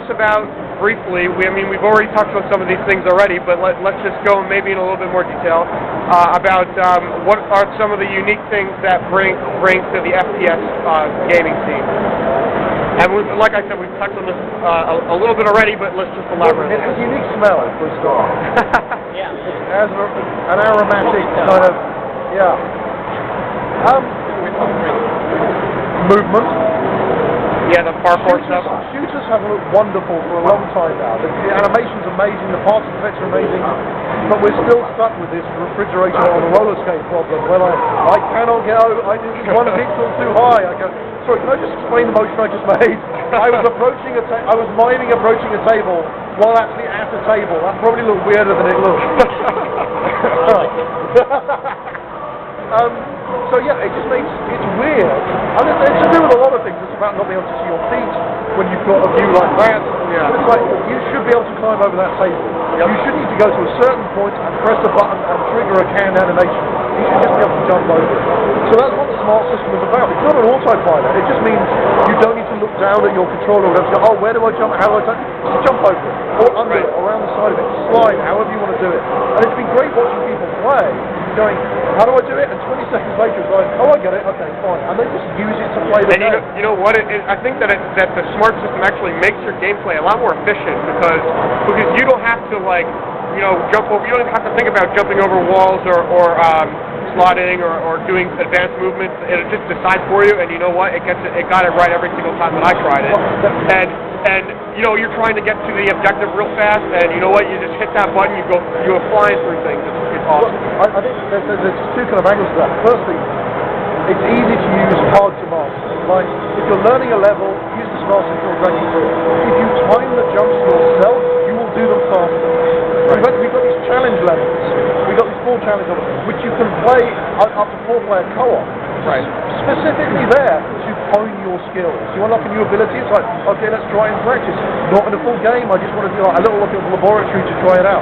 about briefly, we've already talked about some of these things already, but let's just go maybe in a little bit more detail about what are some of the unique things that Brink brings to the FPS gaming scene. And like I said, we've touched on this a little bit already, but let's just elaborate. It's a unique smell, for a start. Yeah. It has an aromatic kind of, yeah. Movement. Yeah, the parkour stuff. Shooters have looked wonderful for a long time now. The animation's amazing, the particle effects are amazing, but we're still stuck with this refrigerator on a roller skate problem. When I cannot get over, I do one pixel too high. I go, sorry, can I just explain the motion I just made? I was miming approaching a table while actually at a table. That probably looked weirder than it looked. So yeah, it just makes it's weird. I mean, it's to do with a lot of things. It's about not being able to see your feet when you've got a view like that. Yeah. It's like you should be able to climb over that table. Yep. You should need to go to a certain point and press a button and trigger a canned animation. You should just be able to jump over it. So that's what the smart system is about. It's not an autopilot. It just means you don't need to look down at your controller and go, oh, where do I jump? How do I jump? Just jump over it, or under it, or around the side of it, slide, however you want to do it. And it's been great watching people play, going, how do I do it? And 20 seconds later it's like, oh, I get it, okay, fine. And they just use it to play the game. You know what? I think that the smart system actually makes your gameplay a lot more efficient because you don't have to jump over. You don't have to think about jumping over walls or sliding or doing advanced movements. It just decides for you, and you know what? It got it right every single time that I tried it. And you're trying to get to the objective real fast, and you know what? You just hit that button, you go flying through things. It's awesome. Well, I think there's two kind of angles to that. Firstly, it's easy to use, hard to master. Like, if you're learning a level, use the smart system or dragging through it. If you time the jumps yourself, you will do them faster. Right. We've got these challenge levels. We've got these 4 challenge levels, which you can play up to 4-player co-op. Right. Specifically there to hone your skills. You unlock a new ability, it's like, okay, let's try it in practice. Not in a full game, I just want to do like a little look at the laboratory to try it out.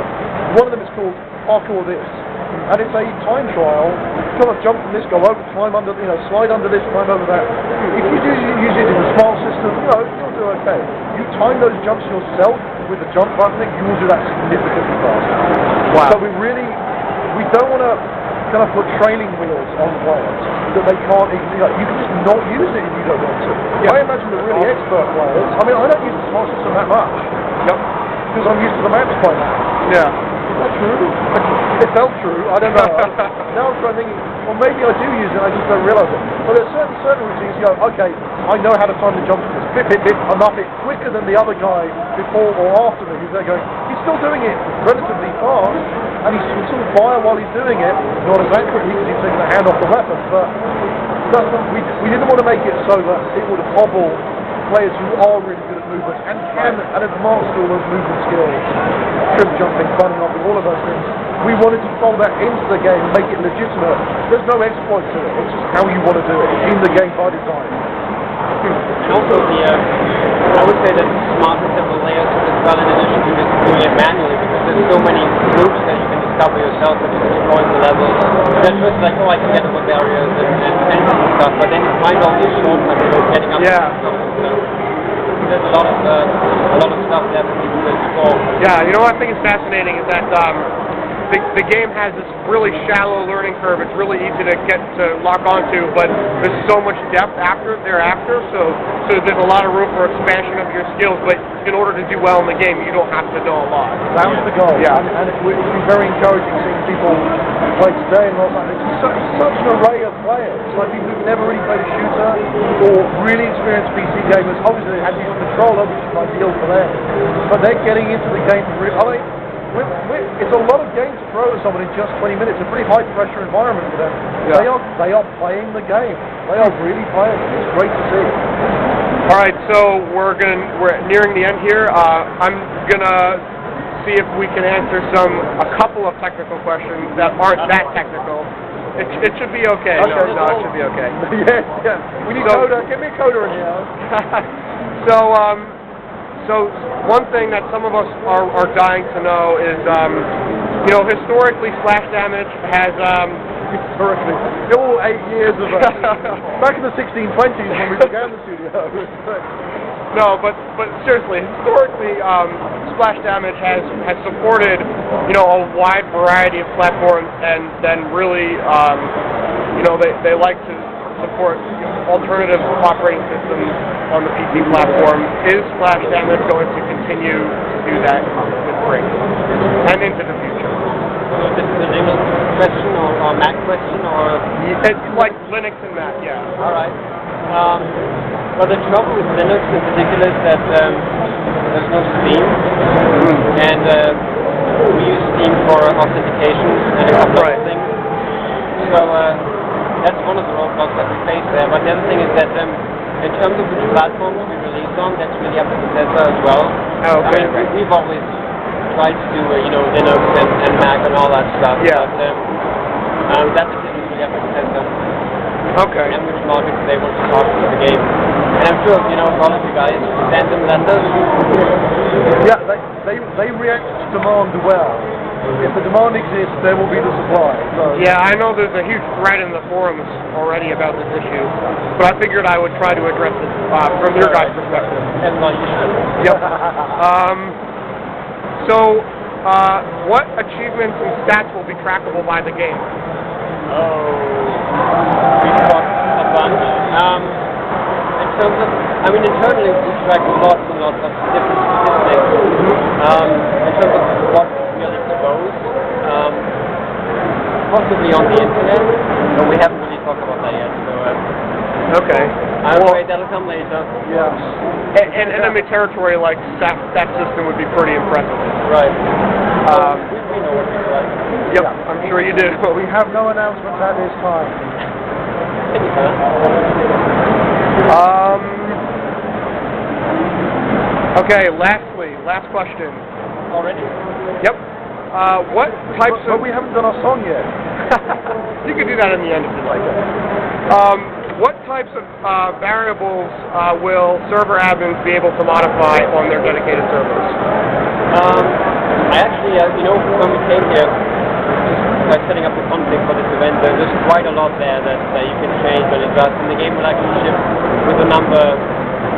One of them is called Parkour This. And it's a time trial, kind of jump from this, go over, climb under, slide under this, climb over that. If you do use it in a smart system, you'll do okay. You time those jumps yourself with the jump button, you will do that significantly faster. Wow. So we don't want to kind of put training wheels on players that they can't easily, you can just not use it if you don't want to. Yeah. I imagine the really expert players, I don't use the smart system that much. Yep. Because I'm used to the maps by now. Yeah. Is that true? It felt true, I don't know. Now I'm trying thinking, well maybe I do use it, I just don't realise it. But there's certain routines you go, okay, I know how to time the jump from this. Bip, bip, bip, I'm up it quicker than the other guy before or after me who's there going, he's still doing it relatively fast, and he's sort of fire while he's doing it, not as accurately because he's taking the hand off the weapon, but we didn't want to make it so that it would hobble players who are really good at movement and can advance all those movement skills, trim jumping, bunny hopping, all of those things. We wanted to fold that into the game and make it legitimate. There's no exploit to it, it's just how you want to do it. It's in the game by design. And also I would say that smart system will layer as well in addition to just doing it manually because there's so many groups that you can discover yourself when you're exploring the levels. That's just like, oh, I can get over barriers and stuff, but then you find all these shortcuts getting up to stuff. So there's a lot of stuff there for people to explore. Yeah, what I think is fascinating is that the game has this really shallow learning curve. It's really easy to get to lock onto, but there's so much depth thereafter. So there's a lot of room for expansion of your skills. But in order to do well in the game, you don't have to know a lot. That was the goal. Yeah. And it's been very encouraging seeing people play today and all that. It's such an array of players. Like people who've never really played a shooter or really experienced PC gamers. Obviously, they had to use a controller, which is ideal for them. But they're getting into the game. It's a lot of game to throw at someone in just 20 minutes. It's a pretty high-pressure environment for them. Yeah. They are playing the game. They are really playing it. It's great to see. All right, so we're nearing the end here. I'm gonna see if we can answer a couple of technical questions that aren't that technical. It should be okay. No, it should be okay. Yeah. We need coder. Give me a coder in here. So one thing that some of us are dying to know is, historically, Slash Damage has historically, all 8 years of back in the 1620s when we began the studio. No, but seriously, historically, Splash Damage has supported, you know, a wide variety of platforms, and then really, you know, they like to support, you know, alternative operating systems on the PC platform. Is Splash Damage going to continue to do that with Brink and into the future? So this is a Linux question or Mac question or? It's like Linux and Mac, yeah. All right. Well, the trouble with Linux in particular is that there's no Steam, and we use Steam for authentication and a couple of things. So that's one of the roadblocks that we face there. But the other thing is that in terms of which platforms we release on, that's really up to Bethesda as well. Oh, okay. I mean, we've always tried to do, you know, Linux and Mac and all that stuff. Yeah. But that decision is really up to Bethesda. Okay. And which markets they want to target for the game. And I'm sure, you know, all of you guys send them letters. Yeah, they react to demand well. If the demand exists, there will be the supply. So. Yeah, I know there's a huge thread in the forums already about this issue, but I figured I would try to address it from your guys' perspective. And well, you should. Yep. So, what achievements and stats will be trackable by the game? We've got a bunch. In terms of, I mean, internally we track lots and lots of different statistics. In terms of what really goes, possibly on the internet, but we haven't really talked about that yet. So, Okay. I'm afraid that'll come later. Yeah. And enemy territory like that system would be pretty impressive. Right. We know what it's like. Yep, I'm sure you do. We have no announcements at this time. Okay, last question. Already? Yep. What types But of... we haven't done our song yet. You can do that in the end if you like. What types of variables will server admins be able to modify on their dedicated servers? I actually, you know, when we came here, just setting up the config for this event, there's quite a lot there that you can change and adjust, and the game will actually ship with a number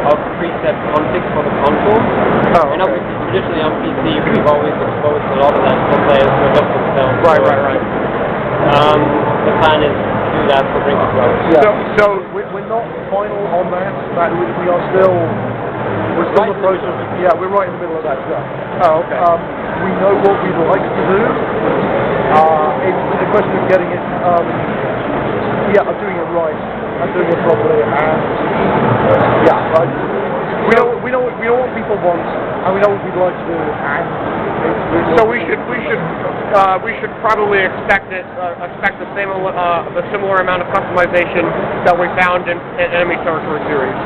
of preset configs for the console. Oh, and obviously, traditionally on PC, we've always exposed a lot of that for players to adjust themselves. Right. The plan is to do that for Brink as well. Yeah. So we're not final on that. We are still. We're still in the process. Yeah, we're right in the middle of that. Yeah. Oh, okay. We know what we'd like to do. It's a question of getting it. I'm doing it right. I'm doing it properly, and we know what people want, and we know what we'd like to do, and so we should probably expect the similar amount of customization that we found in Enemy Territory series.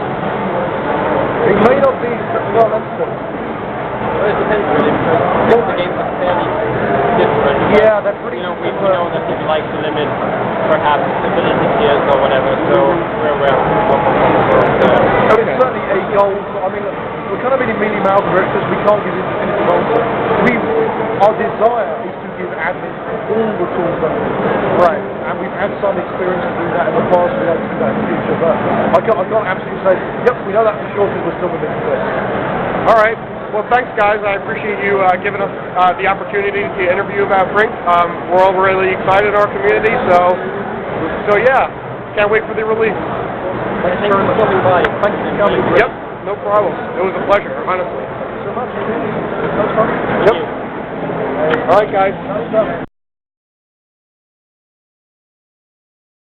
It may not be. Well, that's true. Well, it depends really, because the games are fairly different. Yeah, they're pretty. You know, we know that people like to limit perhaps ability tiers or whatever, so we're aware of what But it's certainly a goal. I mean, we're kind of in meaty mouth directors. We can't give definitive answer. Our desire is to give admins all the tools that we need. Right. And we've had some experience of doing that in the past. We hope to do that in the future. But I can't absolutely say, yep, we know that for sure because we're still within the list. All right. Well, thanks, guys. I appreciate you giving us the opportunity to interview about Brink. We're all really excited in our community, so yeah, can't wait for the release. Thanks for stopping by. Thank you for coming. Yep, no problem. It was a pleasure, honestly. Thank you so much. Yep. All right, guys.